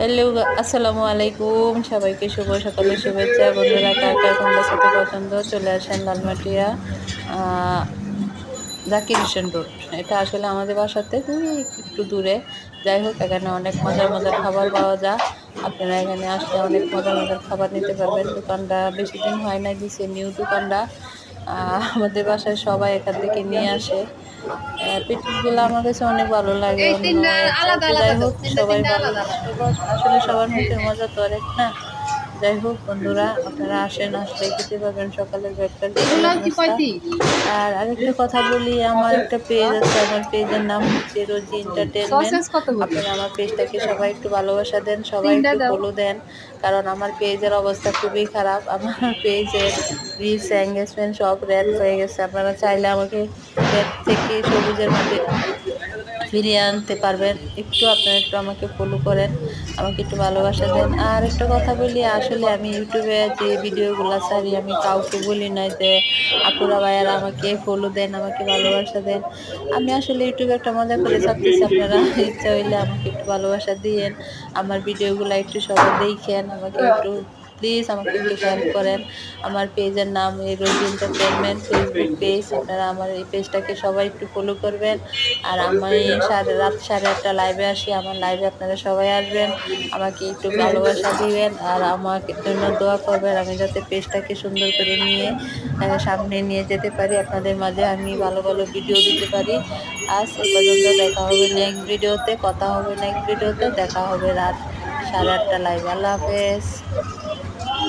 Hello, আসসালামু আলাইকুম। সবাইকে শুভ সকালের শুভেচ্ছা। বন্ধুরা, কার কার কোনটা খেতে পছন্দ চলে আসেন লালমাটিয়া আ জাকির হোসেন রোড। এটা আসলে আমাদের বাসা থেকে একটু দূরে। যাই হোক, এখানে অনেক মজার, মজার খাবার পাওয়া যায়। আপনারা এখানে আসলে অনেক মজার, মজার খাবার নিতে পারবেন। দোকানটা বেশিদিন হয় নাই দিছে নিউ দোকানটা। আ আমাদের বাসায় সবাই এখান থেকে নিয়ে আসে। পেটিসগুলো আমার কাছে অনেক ভালো লাগে এই অন্য ৩ টা এর আলাদা, চাইতে। আলাদা যাই দাও। হোক, ৩ টা সবাই ৩ টা ভালো আলাদা, আলাদা। আসলে সবার হ্যাঁ, মুখের হ্যাঁ। মজা তো আরেক না। যাই হোক বন্ধুরা, আপনারা আসেন, আসলে খেতে পারবেন সকালের ব্রেকফাস্ট এগুলা বিকেলের কি নাস্তা। ৩৫? আর আরেকটা কথা বলি, আমার একটা পেজ আছে। আমার পেজের নাম হচ্ছে রোজি এন্টারটেইনমেন্ট। সসেজ কত করে? আপনারা আমার পেজটাকে সবাই একটু ভালোবাসা দেন, সবাই ৩ টা একটু দাও। ফলো দেন। কারণ আমার পেজের অবস্থা খুবই খারাপ। আমার পেজের রিচ, এঙ্গেজমেন্ট সব রেড হয়ে গেছে। আপনারা চাইলে আমাকে রেড থেকে সবুজের মধ্যে ফিরিয়ে আনতে পারবেন। আপনারা একটু আমাকে ফলো করেন, আমাকে একটু ভালোবাসা দেন। আর একটা কথা বলি, আসলে আমি ইউটিউবে যে ভিডিওগুলা ছাড়ি, আমি কাউকে বলি না যে আপুরা ভাইয়ারা আমাকে ফলো দেন, আমাকে ভালোবাসা দেন। আমি আসলে ইউটিউবে একটা মজা করে ছাড়তেছি। আপনারা ইচ্ছা হইলে আমাকে একটু ভালোবাসা দিয়েন। আমার ভিডিওগুলা একটু সবাই দেখেন, আমাকে একটু প্লিজ আমাকে একটু হেল্প করেন। আমার পেজের নাম এই রোজি এন্টারটেইনমেন্ট ফেসবুক পেজ। আপনারা আমার এই পেজটাকে সবাই একটু ফলো করবেন। আর আমি রাত 8:30 লাইভে আসি। আমার লাইভে আপনারা সবাই আসবেন, আমাকে একটু ভালোবাসা দিবেন আর আমাকে জন্য দোয়া করবেন। আমি যাতে পেজটাকে সুন্দর করে নিয়ে সামনে নিয়ে যেতে পারি, আপনাদের মাঝে আমি ভালো ভালো ভিডিও দিতে পারি। আজ এ পর্যন্ত, দেখা হবে নেক্সট ভিডিওতে, কথা হবে নেক্সট ভিডিওতে, দেখা হবে রাত 8:30 লাইভে। আল্লাহ হাফেজ।